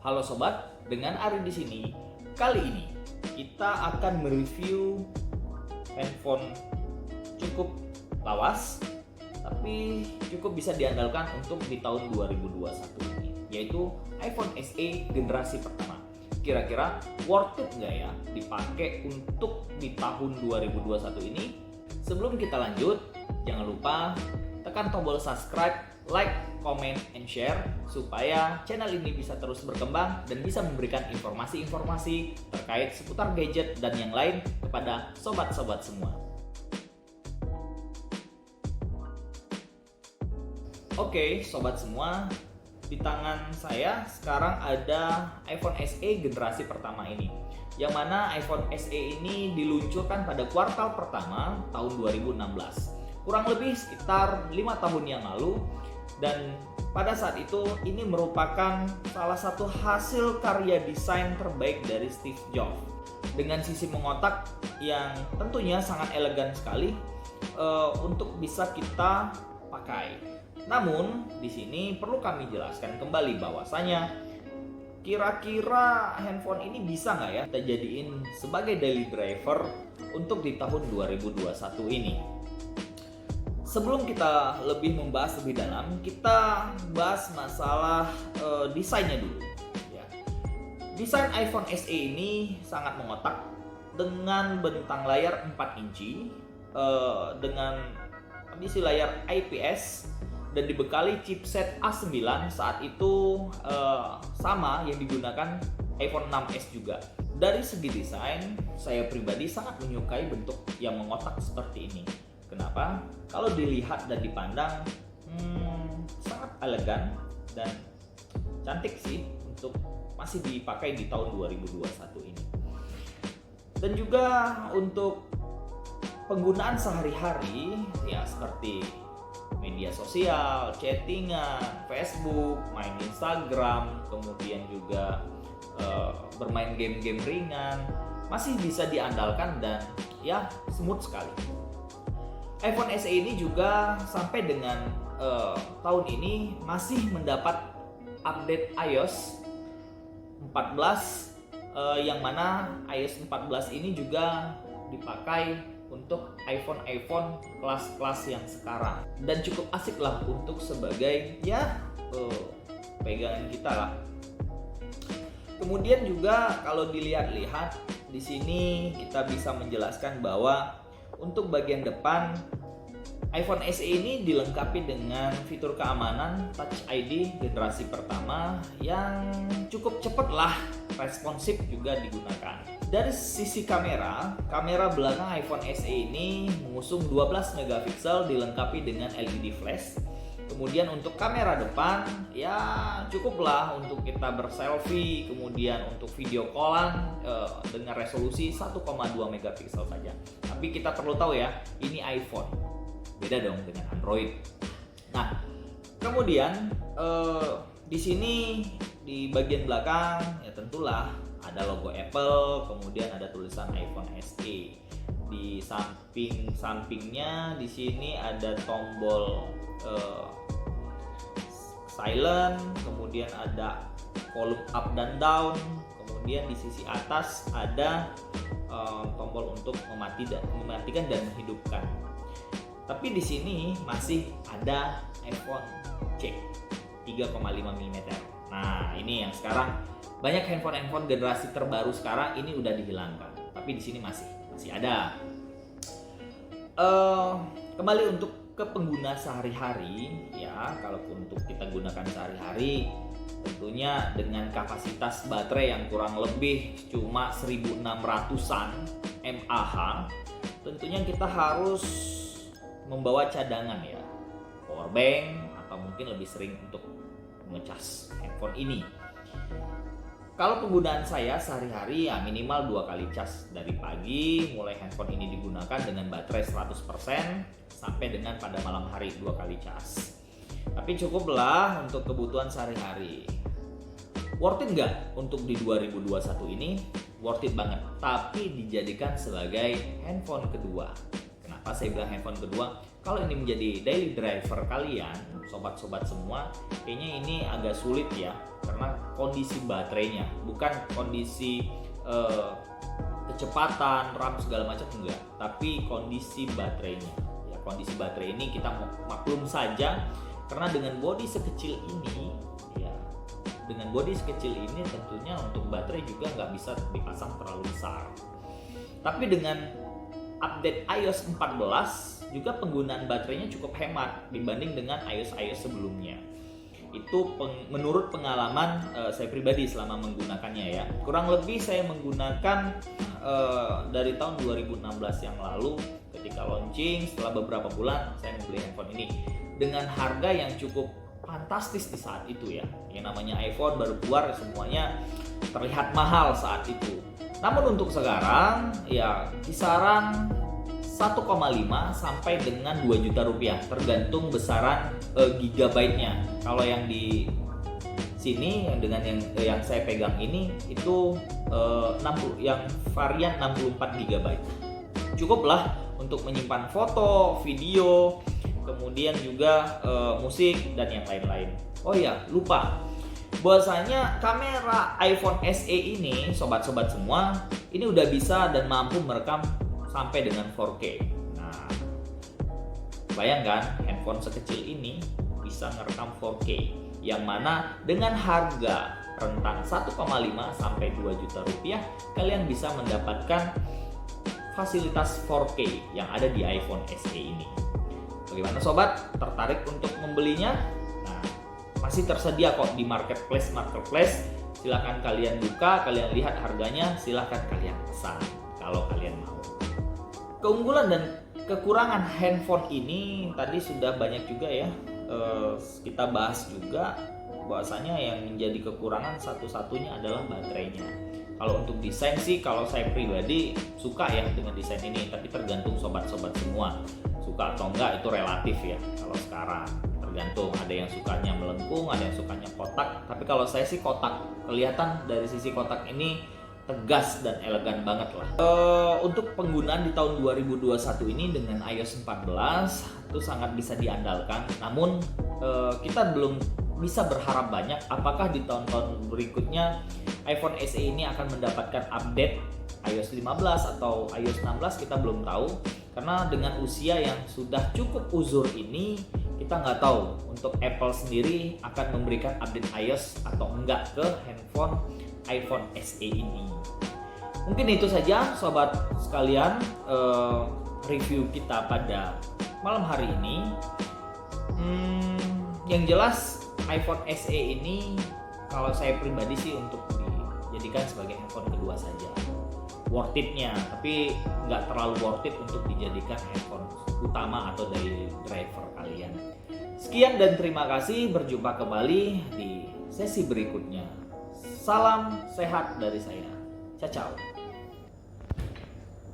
Halo sobat, dengan Ari di sini. Kali ini kita akan mereview handphone cukup lawas, tapi cukup bisa diandalkan untuk di tahun 2021 ini, yaitu iPhone SE generasi pertama. Kira-kira worth it nggak ya dipakai untuk di tahun 2021 ini? Sebelum kita lanjut, jangan lupa tekan tombol subscribe, like, comment, and share supaya channel ini bisa terus berkembang dan bisa memberikan informasi-informasi terkait seputar gadget dan yang lain kepada sobat-sobat semua. Oke, sobat semua, di tangan saya sekarang ada iPhone SE generasi pertama ini, yang mana iPhone SE ini diluncurkan pada kuartal pertama tahun 2016. Kurang lebih sekitar 5 tahun yang lalu, dan pada saat itu ini merupakan salah satu hasil karya desain terbaik dari Steve Jobs dengan sisi mengotak yang tentunya sangat elegan sekali untuk bisa kita pakai. Namun di sini perlu kami jelaskan kembali bahwasanya kira-kira handphone ini bisa nggak ya kita jadiin sebagai daily driver untuk di tahun 2021 ini. Sebelum kita lebih membahas lebih dalam, kita bahas masalah desainnya dulu. Ya. Desain iPhone SE ini sangat mengotak dengan bentang layar 4 inci dengan kondisi layar IPS dan dibekali chipset A9 saat itu sama yang digunakan iPhone 6s juga. Dari segi desain, saya pribadi sangat menyukai bentuk yang mengotak seperti ini. Kenapa? Kalau dilihat dan dipandang sangat elegan dan cantik sih untuk masih dipakai di tahun 2021 ini. Dan juga untuk penggunaan sehari-hari ya seperti media sosial, chattingan, Facebook, main Instagram, kemudian juga bermain game-game ringan masih bisa diandalkan dan ya smooth sekali. iPhone SE ini juga sampai dengan tahun ini masih mendapat update iOS 14 yang mana iOS 14 ini juga dipakai untuk iPhone kelas-kelas yang sekarang dan cukup asik lah untuk sebagai pegangan kita lah. Kemudian juga kalau dilihat-lihat di sini kita bisa menjelaskan bahwa untuk bagian depan iPhone SE ini dilengkapi dengan fitur keamanan Touch ID generasi pertama yang cukup cepat lah, responsif juga digunakan. Dari sisi kamera belakang iPhone SE ini mengusung 12 megapiksel dilengkapi dengan LED flash. Kemudian untuk kamera depan ya cukuplah untuk kita berselfie, kemudian untuk video callan dengan resolusi 1,2 megapiksel saja. Tapi kita perlu tahu ya, ini iPhone. Beda dong dengan Android. Nah, kemudian di sini di bagian belakang ya tentulah ada logo Apple, kemudian ada tulisan iPhone SE. Di sampingnya di sini ada tombol silent, kemudian ada volume up dan down, kemudian di sisi atas ada tombol untuk mematikan dan menghidupkan. Tapi di sini masih ada iPhone C 3,5 mm. Nah, ini yang sekarang banyak handphone generasi terbaru sekarang ini udah dihilangkan. Tapi di sini masih ada. Kembali untuk ke pengguna sehari-hari ya, kalaupun untuk kita gunakan sehari-hari tentunya dengan kapasitas baterai yang kurang lebih cuma 1600-an mAh, tentunya kita harus membawa cadangan ya, power bank atau mungkin lebih sering untuk ngecas handphone ini. Kalau penggunaan saya sehari-hari ya minimal 2 kali cas dari pagi mulai handphone ini digunakan dengan baterai 100% sampai dengan pada malam hari 2 kali cas. Tapi cukuplah untuk kebutuhan sehari-hari. Worth it nggak untuk di 2021 ini? Worth it banget, tapi dijadikan sebagai handphone kedua. Kenapa saya bilang handphone kedua? Kalau ini menjadi daily driver kalian, sobat-sobat semua, kayaknya ini agak sulit ya, karena kondisi baterainya, bukan kondisi kecepatan, RAM segala macam enggak, tapi kondisi baterainya. Ya, kondisi baterai ini kita maklum saja karena dengan bodi sekecil ini, ya dengan bodi sekecil ini tentunya untuk baterai juga nggak bisa dipasang terlalu besar. Tapi dengan update iOS 14 juga penggunaan baterainya cukup hemat dibanding dengan iOS sebelumnya. Itu menurut pengalaman saya pribadi selama menggunakannya ya. Kurang lebih saya menggunakan dari tahun 2016 yang lalu ketika launching. Setelah beberapa bulan saya membeli handphone ini dengan harga yang cukup fantastis di saat itu ya. Yang namanya iPhone baru keluar, semuanya terlihat mahal saat itu. Namun untuk sekarang ya kisaran 1,5 sampai dengan 2 juta rupiah tergantung besaran gigabyte-nya. Kalau yang di sini yang dengan yang saya pegang ini itu 60 yang varian 64 GB. Cukuplah untuk menyimpan foto, video, kemudian juga musik dan yang lain-lain. Oh ya, lupa. Bahwasanya kamera iPhone SE ini, sobat-sobat semua, ini udah bisa dan mampu merekam sampai dengan 4K. Nah, bayangkan handphone sekecil ini bisa merekam 4K, yang mana dengan harga rentang 1,5 sampai 2 juta rupiah kalian bisa mendapatkan fasilitas 4K yang ada di iPhone SE ini. Bagaimana sobat? Tertarik untuk membelinya? Nah, masih tersedia kok di marketplace. Silahkan kalian buka, kalian lihat harganya, silahkan kalian pesan kalau kalian mau. Keunggulan dan kekurangan handphone ini tadi sudah banyak juga ya kita bahas juga, bahwasanya yang menjadi kekurangan satu-satunya adalah baterainya. Kalau untuk desain sih, kalau saya pribadi suka ya dengan desain ini, tapi tergantung sobat-sobat semua suka atau enggak, itu relatif ya. Kalau sekarang tergantung, ada yang sukanya melengkung, ada yang sukanya kotak, tapi kalau saya sih kotak. Kelihatan dari sisi kotak ini tegas dan elegan banget lah. Untuk penggunaan di tahun 2021 ini dengan iOS 14 itu sangat bisa diandalkan. Namun kita belum bisa berharap banyak apakah di tahun-tahun berikutnya iPhone SE ini akan mendapatkan update iOS 15 atau iOS 16, kita belum tahu. Karena dengan usia yang sudah cukup uzur ini, kita nggak tahu untuk Apple sendiri akan memberikan update iOS atau enggak ke handphone iPhone SE ini. Mungkin itu saja sobat sekalian review kita pada malam hari ini. Yang jelas iPhone SE ini kalau saya pribadi sih untuk dijadikan sebagai handphone kedua saja. Worth it-nya, tapi nggak terlalu worth it untuk dijadikan handphone utama atau dari driver kalian. Sekian dan terima kasih, berjumpa kembali di sesi berikutnya. Salam sehat dari saya. Ciao.